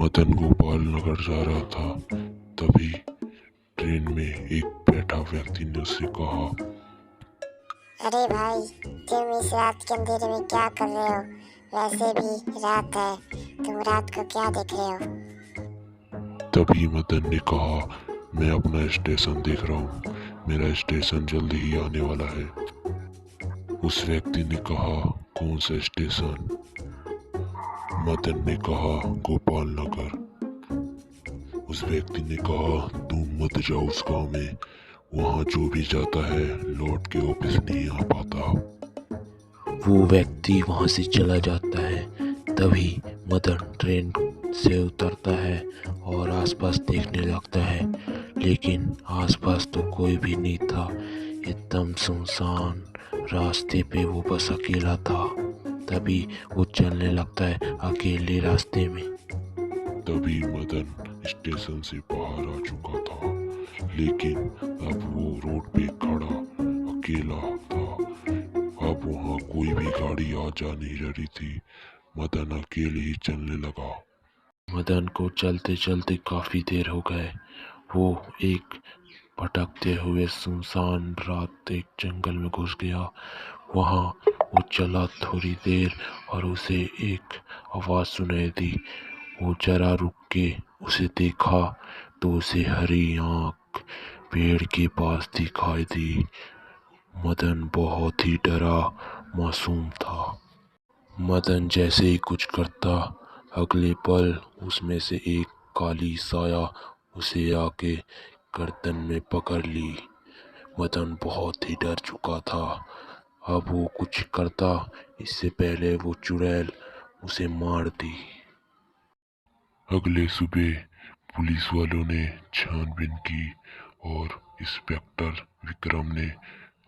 मदन गोपाल नगर जा रहा था। तभी ट्रेन में एक बैठा व्यक्ति ने उससे कहा, अरे भाई, तुम इस रात के अंधेरे में क्या कर रहे हो? वैसे भी रात है, तुम रात को क्या देख रहे हो? तभी मदन ने कहा, मैं अपना स्टेशन देख रहा हूँ, मेरा स्टेशन जल्दी ही आने वाला है। उस व्यक्ति ने कहा, कौन सा स्टेशन? मदन ने कहा, गोपाल नगर। उस व्यक्ति ने कहा, तुम मत जाओ उस गांव में, वहाँ जो भी जाता है लौट के वापस नहीं आ पाता। वो व्यक्ति वहाँ से चला जाता है। तभी मदन ट्रेन से उतरता है और आसपास देखने लगता है, लेकिन आसपास तो कोई भी नहीं था। एकदम सुनसान रास्ते पे वो बस अकेला था। तभी वो चलने लगता है अकेले रास्ते में। तभी मदन स्टेशन से बाहर आ चुका था, लेकिन अब वो रोड पे खड़ा अकेला था। अब वहाँ कोई भी गाड़ी आ जा नहीं रही थी। मदन अकेले ही चलने लगा। मदन को चलते चलते काफ़ी देर हो गए। वो एक भटकते हुए सुनसान रात एक जंगल में घुस गया। वहाँ वो चला थोड़ी देर और उसे एक आवाज़ सुनाई दी। वो जरा रुक के उसे देखा तो उसे हरी आँख पेड़ के पास दिखाई दी। मदन बहुत ही डरा मासूम था। मदन जैसे ही कुछ करता, अगले पल उसमें से एक काली साया उसे आके गर्दन में पकड़ ली। मदन बहुत ही डर चुका था। अब वो कुछ करता इससे पहले वो चुड़ैल उसे मार दी। अगले सुबह पुलिस वालों ने छानबीन की और इंस्पेक्टर विक्रम ने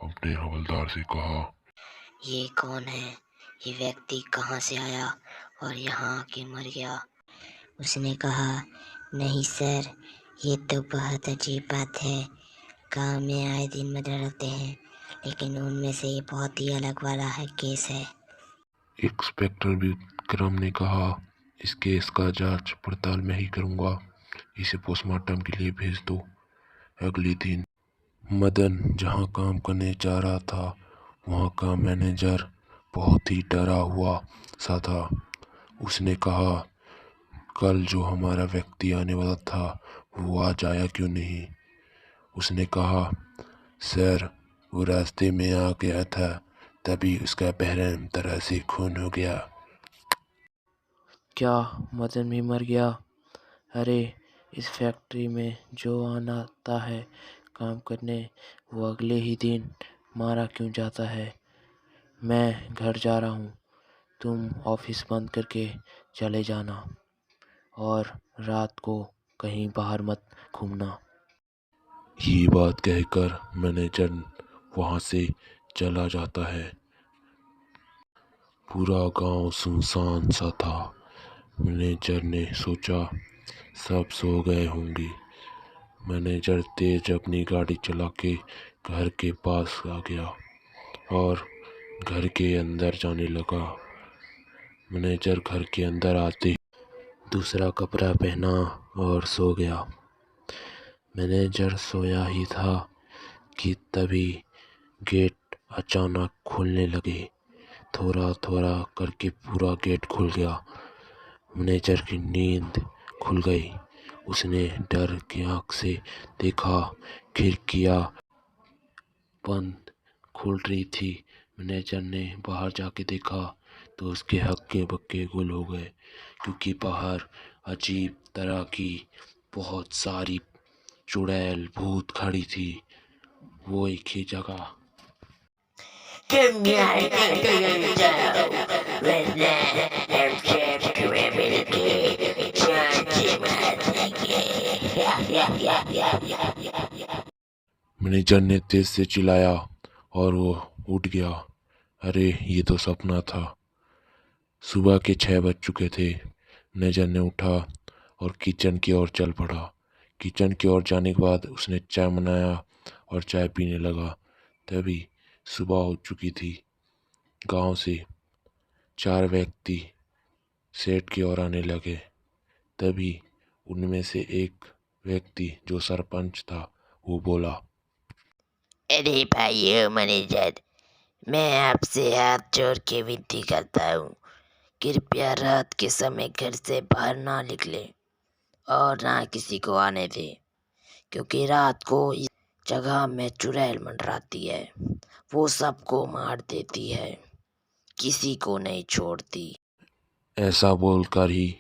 अपने हवलदार से कहा, ये कौन है? ये व्यक्ति कहाँ से आया और यहाँ आके मर गया? उसने कहा, नहीं सर, ये तो बहुत अजीब बात है। गांव में आए दिन मर्डर होते हैं, लेकिन उनमें से ये बहुत ही अलग वाला है केस है। इंस्पेक्टर विक्रम ने कहा, इस केस का जांच पड़ताल मैं ही करूँगा, इसे पोस्टमार्टम के लिए भेज दो। अगले दिन मदन जहाँ काम करने जा रहा था, वहाँ का मैनेजर बहुत ही डरा हुआ सा था। उसने कहा, कल जो हमारा व्यक्ति आने वाला था वो आज आया क्यों नहीं? उसने कहा, सर, वो रास्ते में आ गया था, तभी उसका बहरम तरह से खून हो गया। क्या मदन भी मर गया? अरे, इस फैक्ट्री में जो आना आता है काम करने, वो अगले ही दिन मारा क्यों जाता है? मैं घर जा रहा हूँ, तुम ऑफिस बंद करके चले जाना और रात को कहीं बाहर मत घूमना। ये बात कहकर मैनेजर वहाँ से चला जाता है। पूरा गांव सुनसान सा था। मैनेजर ने सोचा सब सो गए होंगे। मैनेजर तेज अपनी गाड़ी चला के घर के पास आ गया और घर के अंदर जाने लगा। मैनेजर घर के अंदर आते दूसरा कपड़ा पहना और सो गया। मैनेजर सोया ही था कि तभी गेट अचानक खुलने लगे। थोड़ा थोड़ा करके पूरा गेट खुल गया। मैनेजर की नींद खुल गई। उसने डर की आंख से देखा, खिड़कियां बंद खुल रही थी। मैनेजर ने बाहर जाके देखा तो उसके हक्के बक्के गुल हो गए, क्योंकि बाहर अजीब तरह की बहुत सारी चुड़ैल भूत खड़ी थी, वो एक ही जगह। मैनेजर ने तेज से चिल्लाया और वो उठ गया। अरे, ये तो सपना था। सुबह के 6 बज चुके थे। मैनेजर ने उठा और किचन की ओर चल पड़ा। किचन की ओर जाने के बाद उसने चाय बनाया और चाय पीने लगा। तभी सुबह हो चुकी थी। गांव से 4 व्यक्ति सेठ की ओर आने लगे। तभी उनमें से एक व्यक्ति जो सरपंच था वो बोला, अरे भाइयों मैनेजर, मैं आपसे हाथ जोड़ के विनती करता हूँ, कृपया रात के समय घर से बाहर ना निकले और ना किसी को आने दें, क्योंकि रात को इस जगह में चुड़ैल मंडराती है। वो सबको मार देती है, किसी को नहीं छोड़ती। ऐसा बोलकर ही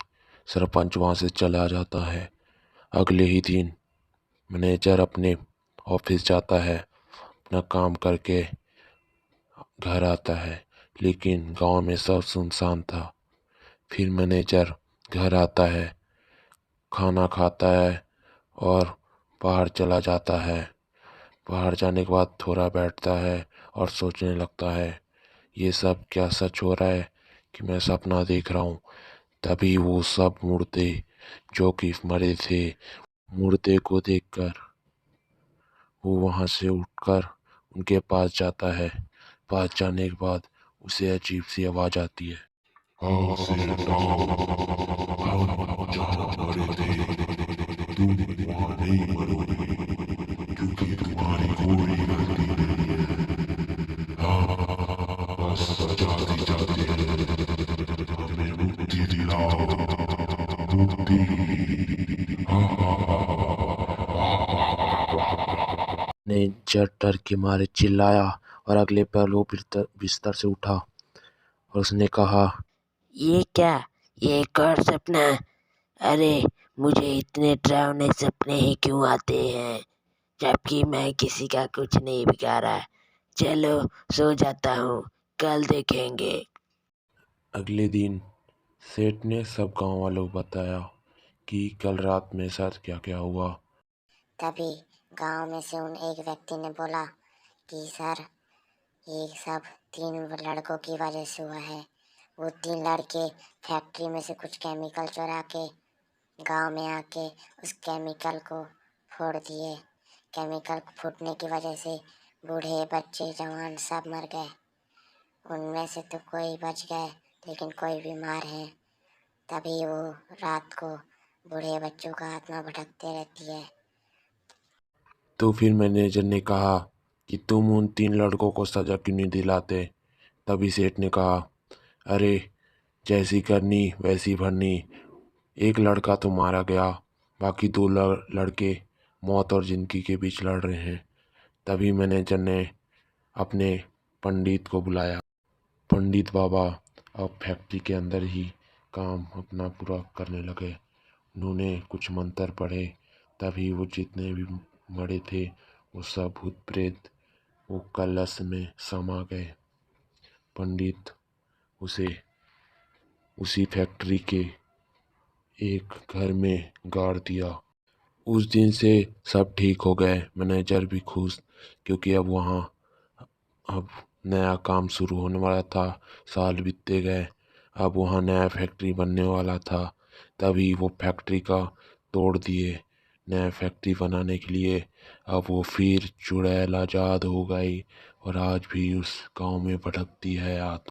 सरपंच वहाँ से चला जाता है। अगले ही दिन मैनेजर अपने ऑफिस जाता है, अपना काम करके घर आता है, लेकिन गांव में सब सुनसान था। फिर मैनेजर घर आता है, खाना खाता है और बाहर चला जाता है। बाहर जाने के बाद थोड़ा बैठता है और सोचने लगता है, ये सब क्या सच हो रहा है कि मैं सपना देख रहा हूँ। तभी वो सब मुर्दे जो कि मरे थे, मुर्दे को देखकर वो वहाँ से उठकर उनके पास जाता है। पास जाने के बाद उसे अजीब सी आवाज़ आती है, हाँ सेठ हम जहाँ मरे थे तुम वहाँ नहीं मरोगे, क्योंकि तुम्हारी कोई गलती नहीं है। हाँ बस जाते जाते हमें मुक्ति दिलाओ, मुक्ति। हाँ हाँ ने जट डर के मारे चिल्लाया और अगले पल वो बिस्तर से उठा और उसने कहा, ये क्या, ये एक और सपना? अरे मुझे इतने डरावने सपने ही क्यों आते हैं, जबकि मैं किसी का कुछ नहीं बिगाड़ा। चलो सो जाता हूँ, कल देखेंगे। अगले दिन सेठ ने सब गांव वालों को बताया कि कल रात में साथ क्या क्या हुआ। तभी गांव में से उन एक व्यक्ति ने बोला कि सर, ये सब 3 लड़कों की वजह से हुआ है। वो 3 लड़के फैक्ट्री में से कुछ केमिकल चुरा के गांव में आके उस केमिकल को फोड़ दिए। केमिकल फूटने की वजह से बूढ़े बच्चे जवान सब मर गए। उनमें से तो कोई बच गए, लेकिन कोई बीमार है। तभी वो रात को बूढ़े बच्चों का आत्मा भटकते रहती है। तो फिर मैनेजर ने कहा कि तुम उन 3 लड़कों को सजा क्यों नहीं दिलाते। तभी सेठ ने कहा, अरे जैसी करनी वैसी भरनी, एक लड़का तो मारा गया, बाकी 2 लड़के मौत और जिंदगी के बीच लड़ रहे हैं। तभी मैनेजर ने अपने पंडित को बुलाया। पंडित बाबा अब फैक्ट्री के अंदर ही काम अपना पूरा करने लगे। उन्होंने कुछ मंत्र पढ़े, तभी वो जितने भी मरे थे वो सब भूत प्रेत वो कलश में समा गए। पंडित उसे उसी फैक्ट्री के एक घर में गाड़ दिया। उस दिन से सब ठीक हो गए। मैनेजर भी खुश, क्योंकि अब नया काम शुरू होने वाला था। साल बीतते गए, अब वहाँ नया फैक्ट्री बनने वाला था। तभी वो फैक्ट्री का तोड़ दिए नया फैक्ट्री बनाने के लिए। अब वो फिर चुड़ैल आज़ाद हो गई और आज भी उस गांव में भटकती है।